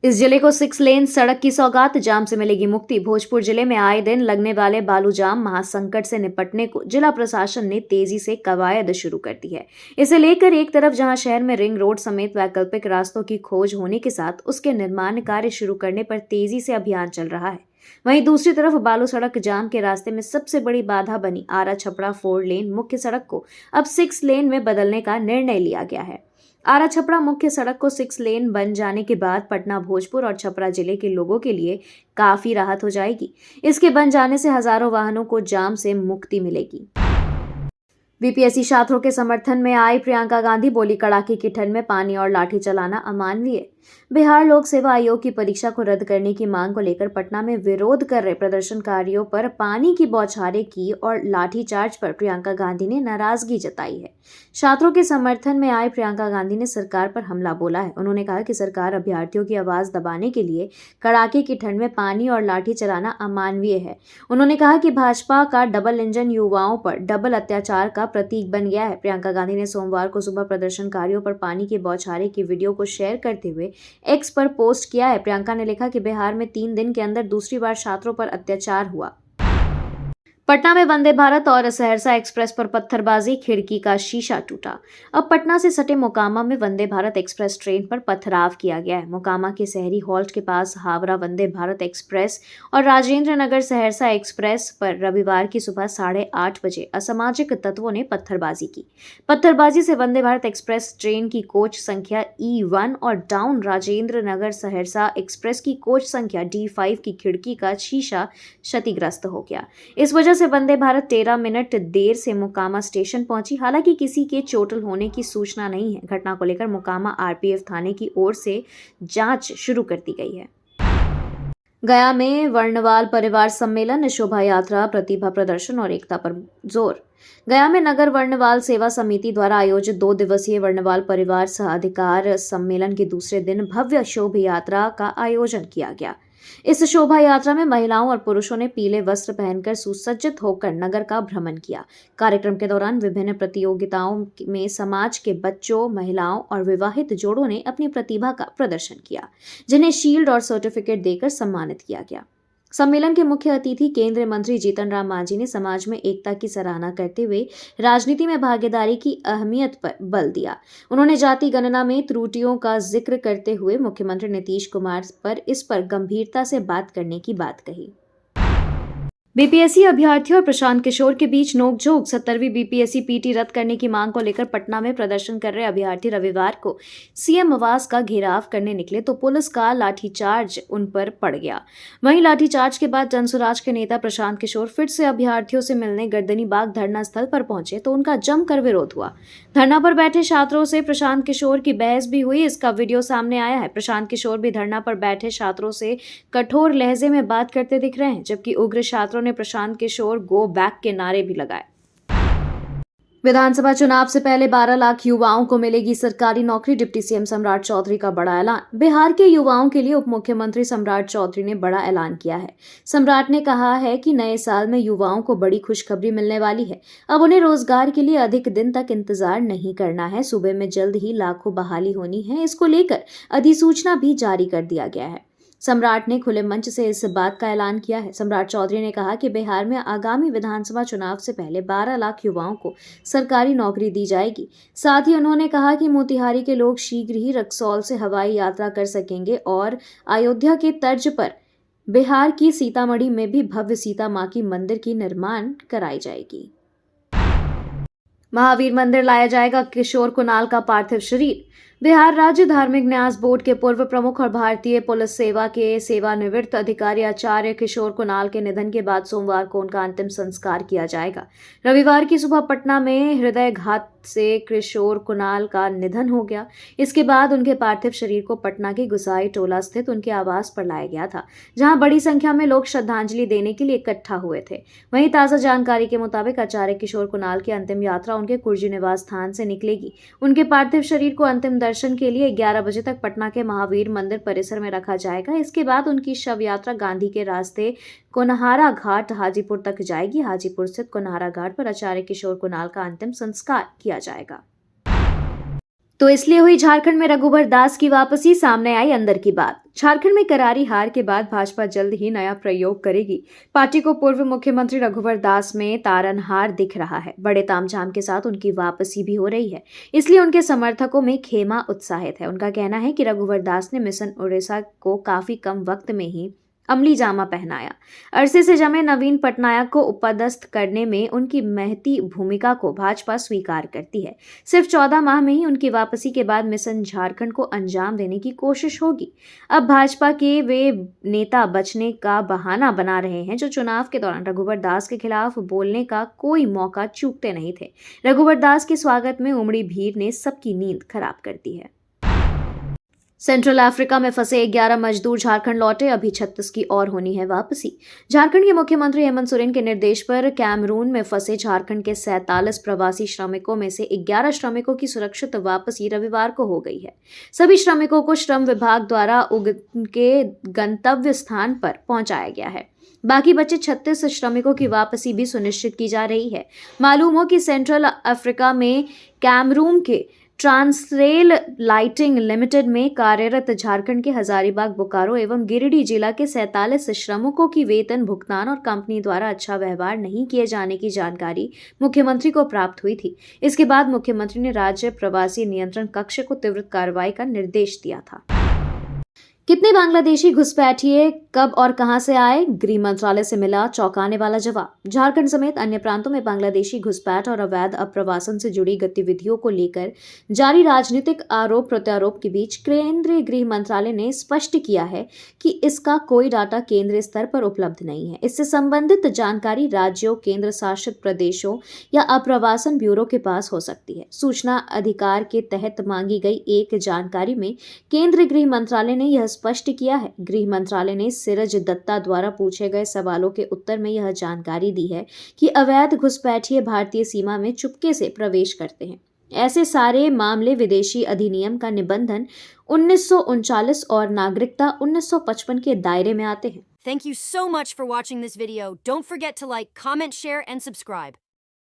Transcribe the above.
इस जिले को 6 लेन सड़क की सौगात, जाम से मिलेगी मुक्ति। भोजपुर जिले में आए दिन लगने वाले बालू जाम महासंकट से निपटने को जिला प्रशासन ने तेजी से कवायद शुरू कर दी है। इसे लेकर एक तरफ जहां शहर में रिंग रोड समेत वैकल्पिक रास्तों की खोज होने के साथ उसके निर्माण कार्य शुरू करने पर तेजी से अभियान चल रहा है, वहीं दूसरी तरफ बालू सड़क जाम के रास्ते में सबसे बड़ी बाधा बनी आरा छपड़ा 4 लेन मुख्य सड़क को अब 6 लेन में बदलने का निर्णय लिया गया है। आरा छपरा मुख्य सड़क को 6 लेन बन जाने के बाद पटना, भोजपुर और छपरा जिले के लोगों के लिए काफी राहत हो जाएगी। इसके बन जाने से हजारों वाहनों को जाम से मुक्ति मिलेगी। बीपीएससी छात्रों के समर्थन में आई प्रियंका गांधी बोली, कड़ाके की ठंड में पानी और लाठी चलाना अमानवीय। बिहार लोक सेवा आयोग की परीक्षा को रद्द करने की मांग को लेकर पटना में विरोध कर रहे प्रदर्शनकारियों पर पानी की बौछारें की और लाठीचार्ज पर प्रियंका गांधी ने नाराजगी जताई है। छात्रों के समर्थन में आई प्रियंका गांधी ने सरकार पर हमला बोला है। उन्होंने कहा कि सरकार अभ्यर्थियों की आवाज दबाने के लिए कड़ाके की ठंड में पानी और लाठी चलाना अमानवीय है। उन्होंने कहा कि भाजपा का डबल इंजन युवाओं पर डबल अत्याचार का प्रतीक बन गया है। प्रियंका गांधी ने सोमवार को सुबह प्रदर्शनकारियों पर पानी की बौछारें की वीडियो को शेयर करते हुए एक्स पर पोस्ट किया है। प्रियंका ने लिखा कि बिहार में 3 दिन के अंदर दूसरी बार छात्रों पर अत्याचार हुआ। पटना में वंदे भारत और सहरसा एक्सप्रेस पर पत्थरबाजी, खिड़की का शीशा टूटा। अब पटना से सटे मोकामा में वंदे भारत एक्सप्रेस ट्रेन पर पथराव किया गया है। मोकामा के शहरी हॉल्ट के पास हावड़ा वंदे भारत एक्सप्रेस और राजेंद्र नगर सहरसा एक्सप्रेस पर रविवार की सुबह 8:30 बजे असामाजिक तत्वों ने पत्थरबाजी की। पत्थरबाजी से वंदे भारत एक्सप्रेस ट्रेन की कोच संख्या E1 और डाउन राजेंद्र नगर सहरसा एक्सप्रेस की कोच संख्या D5 की खिड़की का शीशा क्षतिग्रस्त हो गया। इस वजह से वंदे भारत 13 मिनट देर से मोकामा स्टेशन पहुंची। हालांकि किसी के चोटिल होने की सूचना नहीं है। घटना को लेकर मोकामा आरपीएफ थाने की ओर से जांच शुरू कर दी गई है। गया में वर्णवाल परिवार सम्मेलन, शोभा यात्रा, प्रतिभा प्रदर्शन और एकता पर जोर। गया में नगर वर्णवाल सेवा समिति द्वारा आयोजित 2 दिवसीय वर्णवाल परिवार सह अधिकार सम्मेलन के दूसरे दिन भव्य शोभा यात्रा का आयोजन किया गया। इस शोभा यात्रा में महिलाओं और पुरुषों ने पीले वस्त्र पहनकर सुसज्जित होकर नगर का भ्रमण किया। कार्यक्रम के दौरान विभिन्न प्रतियोगिताओं में समाज के बच्चों, महिलाओं और विवाहित जोड़ों ने अपनी प्रतिभा का प्रदर्शन किया, जिन्हें शील्ड और सर्टिफिकेट देकर सम्मानित किया गया। सम्मेलन के मुख्य अतिथि केंद्रीय मंत्री जीतन राम मांझी ने समाज में एकता की सराहना करते हुए राजनीति में भागीदारी की अहमियत पर बल दिया। उन्होंने जाति गणना में त्रुटियों का जिक्र करते हुए मुख्यमंत्री नीतीश कुमार पर इस पर गंभीरता से बात करने की बात कही। बीपीएससी अभ्यर्थियों और प्रशांत किशोर के बीच नोकझोंक। 70वीं बीपीएससी पीटी रद्द करने की मांग को लेकर पटना में प्रदर्शन कर रहे अभ्यर्थी रविवार को सीएम आवास का घेराव करने निकले तो पुलिस का लाठीचार्ज उन पर पड़ गया। वहीं लाठीचार्ज के बाद जनसुराज के नेता प्रशांत किशोर फिर से अभ्यर्थियों से मिलने गर्दनी बाग धरना स्थल पर पहुंचे तो उनका जमकर विरोध हुआ। धरना पर बैठे छात्रों से प्रशांत किशोर की बहस भी हुई। इसका वीडियो सामने आया है। प्रशांत किशोर भी धरना पर बैठे छात्रों से कठोर लहजे में बात करते दिख रहे हैं, जबकि उग्र छात्रों ने प्रशांत किशोर गो बैक के नारे भी लगाए। विधानसभा चुनाव से पहले 12 लाख युवाओं को मिलेगी सरकारी नौकरी, डिप्टी सीएम सम्राट चौधरी का बड़ा ऐलान। बिहार के युवाओं के लिए उप मुख्यमंत्री सम्राट चौधरी ने बड़ा ऐलान किया है। सम्राट ने कहा है कि नए साल में युवाओं को बड़ी खुशखबरी मिलने वाली है। अब उन्हें रोजगार के लिए अधिक दिन तक इंतजार नहीं करना है। सूबे में जल्द ही लाखों बहाली होनी है। इसको लेकर अधिसूचना भी जारी कर दिया गया है। सम्राट ने खुले मंच से इस बात का ऐलान किया है। सम्राट चौधरी ने कहा कि बिहार में आगामी विधानसभा चुनाव से पहले 12 लाख युवाओं को सरकारी नौकरी दी जाएगी। साथ ही उन्होंने कहा कि मोतिहारी के लोग शीघ्र ही रक्सौल से हवाई यात्रा कर सकेंगे और अयोध्या के तर्ज पर बिहार की सीतामढ़ी में भी भव्य सीता मां की मंदिर की निर्माण कराई जाएगी। महावीर मंदिर लाया जाएगा किशोर कुणाल का पार्थिव शरीर। बिहार राज्य धार्मिक न्यास बोर्ड के पूर्व प्रमुख और भारतीय पुलिस सेवा के सेवानिवृत्त अधिकारी आचार्य किशोर कुणाल के निधन के बाद सोमवार को उनका अंतिम संस्कार किया जाएगा। रविवार की सुबह पटना में हृदयघात से किशोर कुणाल का निधन हो गया। इसके बाद उनके पार्थिव शरीर को पटना के गुसाई टोला स्थित उनके आवास पर लाया गया था, जहां बड़ी संख्या में लोग श्रद्धांजलि देने के लिए इकट्ठा हुए थे। वहीं ताजा जानकारी के मुताबिक आचार्य किशोर कुणाल की अंतिम यात्रा उनके कुर्जी निवास स्थान से निकलेगी। उनके पार्थिव शरीर को अंतिम दर्शन के लिए 11 बजे तक पटना के महावीर मंदिर परिसर में रखा जाएगा। इसके बाद उनकी शव यात्रा गांधी के रास्ते कोनहारा घाट हाजीपुर तक जाएगी। हाजीपुर स्थित कोनहारा घाट पर आचार्य किशोर कुणाल का अंतिम संस्कार किया जाएगा। तो इसलिए हुई झारखंड में रघुवर दास की वापसी, सामने आई अंदर की बात। झारखंड में करारी हार के बाद भाजपा जल्द ही नया प्रयोग करेगी। पार्टी को पूर्व मुख्यमंत्री रघुवर दास में तारनहार दिख रहा है। बड़े तामझाम के साथ उनकी वापसी भी हो रही है, इसलिए उनके समर्थकों में खेमा उत्साहित है। उनका कहना है कि रघुवर दास ने मिशन उड़ीसा को काफी कम वक्त में ही अमली जामा पहनाया। अरसे से जमे नवीन पटनायक को उपदस्थ करने में उनकी महती भूमिका को भाजपा स्वीकार करती है। सिर्फ 14 माह में ही उनकी वापसी के बाद मिशन झारखंड को अंजाम देने की कोशिश होगी। अब भाजपा के वे नेता बचने का बहाना बना रहे हैं जो चुनाव के दौरान रघुवर दास के खिलाफ बोलने का कोई मौका चूकते नहीं थे। रघुवर दास के स्वागत में उमड़ी भीड़ ने सबकी नींद खराब कर दी है। सेंट्रल अफ्रीका में फंसे 11 मजदूर झारखंड लौटे, अभी 36 की और होनी है वापसी। झारखंड के मुख्यमंत्री हेमंत सोरेन के निर्देश पर कैमरून में फंसे झारखंड के 47 प्रवासी श्रमिकों में से 11 श्रमिकों की सुरक्षित वापसी रविवार को हो गई है। सभी श्रमिकों को श्रम विभाग द्वारा उनके गंतव्य स्थान पर पहुंचाया गया है। बाकी बचे 36 श्रमिकों की वापसी भी सुनिश्चित की जा रही है। मालूम हो कि सेंट्रल अफ्रीका में कैमरून के ट्रांसरेल लाइटिंग लिमिटेड में कार्यरत झारखंड के हजारीबाग, बोकारो एवं गिरिडीह जिला के 47 श्रमिकों की वेतन भुगतान और कंपनी द्वारा अच्छा व्यवहार नहीं किए जाने की जानकारी मुख्यमंत्री को प्राप्त हुई थी। इसके बाद मुख्यमंत्री ने राज्य प्रवासी नियंत्रण कक्ष को तीव्र कार्रवाई का निर्देश दिया था। कितने बांग्लादेशी घुसपैठिए कब और कहां से आए? गृह मंत्रालय से मिला चौंकाने वाला जवाब। झारखंड समेत अन्य प्रांतों में बांग्लादेशी घुसपैठ और अवैध अप्रवासन से जुड़ी गतिविधियों को लेकर जारी राजनीतिक आरोप प्रत्यारोप के बीच केंद्रीय गृह मंत्रालय ने स्पष्ट किया है कि इसका कोई डाटा केंद्रीय स्तर पर उपलब्ध नहीं है। इससे संबंधित जानकारी राज्यों, केंद्र शासित प्रदेशों या अप्रवासन ब्यूरो के पास हो सकती है। सूचना अधिकार के तहत मांगी गई एक जानकारी में केंद्रीय गृह मंत्रालय ने यह स्पष्ट किया है। गृह मंत्रालय ने सिरज दत्ता द्वारा पूछे गए सवालों के उत्तर में यह जानकारी दी है कि अवैध घुसपैठिए भारतीय सीमा में चुपके से प्रवेश करते हैं। ऐसे सारे मामले विदेशी अधिनियम का निबंधन 1939 और नागरिकता 1955 के दायरे में आते हैं। Thank you so much for watching this video. Don't forget to like, comment, share, and subscribe.